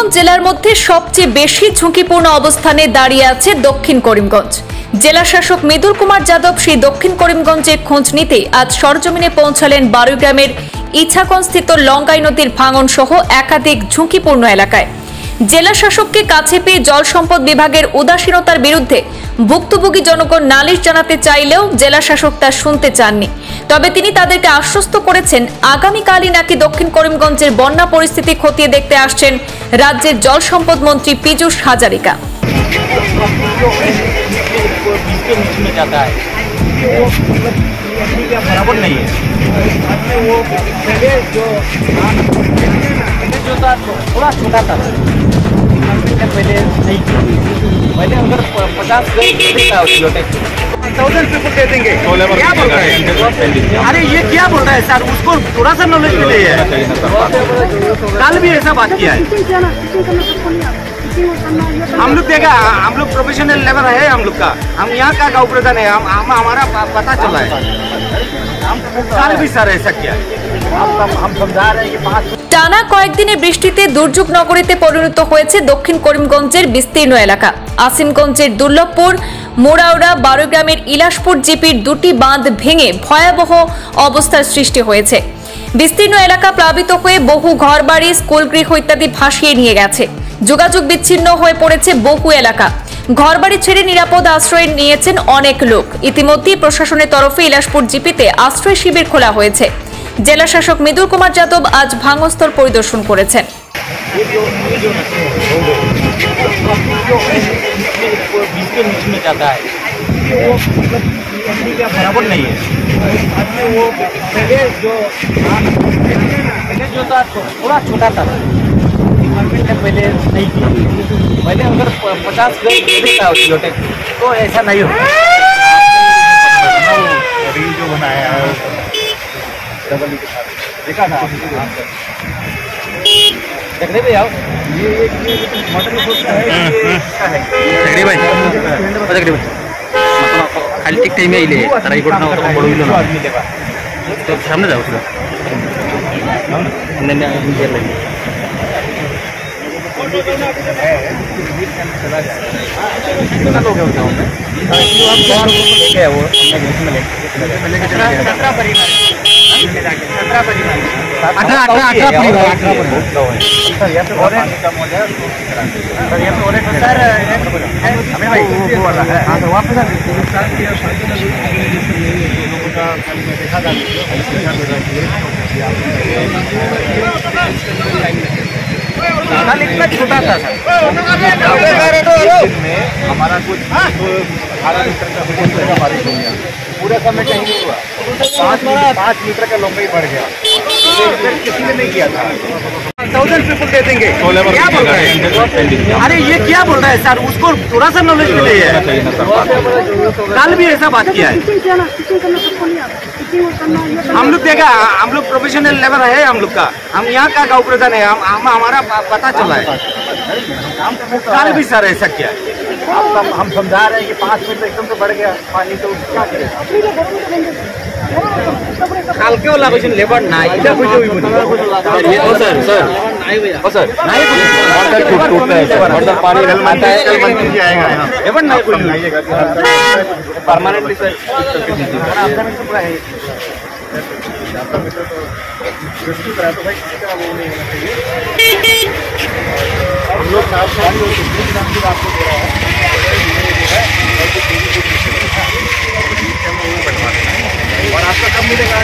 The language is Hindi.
করিমগঞ্জ জেলার মধ্যে সবচেয়ে বেশি ঝুঁকিপূর্ণ অবস্থানে দাঁড়িয়ে আছে দক্ষিণ করিমগঞ্জ। জেলা শাসক মৃদুল কুমার যাদব সেই দক্ষিণ করিমগঞ্জের খোঁজ নিতে আজ সরজমিনে পৌঁছালেন বারুইগ্রামের ইছাকনস্থিত লঙ্গাই নদীর ভাঙন সহ একাধিক ঝুঁকিপূর্ণ এলাকায়। জেলা শাসককে কাছে পেয়ে জল সম্পদ বিভাগের উদাসীনতার বিরুদ্ধে ভুক্তভোগী জনগণ নালিশ জানাতে চাইলেও জেলা শাসক তা শুনতে চাননি। তবে তিনি তাদেরকে আশ্বস্ত করেছেন আগামীকালই নাকি দক্ষিণ করিমগঞ্জের বন্যা পরিস্থিতি খতিয়ে দেখতে আসছেন রাজ্যের জল সম্পদ মন্ত্রী পীযূষ হাজারিকা। पहले अगर 50 था उस लोटे 1000 पीपल दे देंगे। क्या बोल रहा है? अरे ये क्या बोल रहा है सर? उसको थोड़ा सा नॉलेज मिले है। कल भी ऐसा बात किया है। हम लोग देखा, हम लोग प्रोफेशनल लेवल है हम लोग का। हम यहाँ का गाँव प्रधान है, हम हमारा पता चला है। कल भी सर ऐसा किया है। हम समझा रहे हैं कि 5 টানা কয়েকদিনের বৃষ্টিতে দুর্যোগ নগরীতে পরিণত হয়েছে দক্ষিণ করিমগঞ্জের বিস্তীর্ণ এলাকা। আসিমগঞ্জের দুর্লভপুর, মোড়াউড়া, বারুইগ্রামের ইলাশপুর জিপির দুটি বাঁধ ভেঙে ভয়াবহ অবস্থার সৃষ্টি হয়েছে। বিস্তীর্ণ এলাকা প্লাবিত হয়ে বহু ঘরবাড়ি, স্কুল গৃহ ইত্যাদি ভাসিয়ে নিয়ে গেছে। যোগাযোগ বিচ্ছিন্ন হয়ে পড়েছে বহু এলাকা। ঘরবাড়ি ছেড়ে নিরাপদ আশ্রয় নিয়েছেন অনেক লোক। ইতিমধ্যেই প্রশাসনের তরফে ইলাশপুর জিপিতে আশ্রয় শিবির খোলা হয়েছে। জেলা শাসক মৃদুল কুমার যাদব আজ ভাঙনস্থল পরিদর্শন করেছেন। बराबर नहीं है। वो पहले जो था थोड़ा छोटा था, पहले नहीं किया। पहले अगर 50 था उस लोटे तो ऐसा नहीं होता। जो बनाया है डबल के साथ देखा था देखने पे आओ। ये मॉडल है भाई खाली ठीक टाइम आइले तारा ई घटना तो बड़ होइलो ना तो सामने जाओ ना नहीं नहीं लगे चला जाए कितना लोग होता हूं मैं आप बाहर लेके आओ लेके चला गया 17 परिवार 18 परिवार सर यहाँ पे और कम हो जाए सर यहाँ पे और सर अभी भाई बोल रहा है हाँ तो वहाँ पे लोगों का कल में देखा था कल इतना छोटा था सर हमारा कुछ 18 मीटर का बारिश हो गया पूरा समय कहीं नहीं हुआ 5 मीटर का लंबाई बढ़ गया किसी ने नहीं किया था 1000 पीपल दे देंगे। क्या बोल रहा है? अरे ये क्या बोल रहा है सर? उसको थोड़ा सा नॉलेज मिले है। कल भी ऐसा बात किया है। हम लोग देखा, हम लोग प्रोफेशनल लेवल है हम लोग का। हम यहाँ का गाँव प्रधान है, हम हमारा पता चला है। कल भी सर ऐसा किया है। हम समझा रहे हैं कि 5 मिनट एकदम तो बढ़ गया पानी तो क्या करें কালকেও লাগাইছেন লেবার নাই এটা কইতে হইব না স্যার স্যার নাই भैया ओ सर नहीं वाटर टूटता है वाटर पानी आता है कल मंत्री जी आएगा यहां लेबर नहीं कोई आइएगा परमानेंटली सर करके दीजिए आपका में पूरा है आपका मित्र तो रेस्क्यू करा तो भाई किसी का वो नहीं होना चाहिए हम लोग साथ साथ जो किसी नाम की आपको दे रहा है और आपका कब मिलेगा?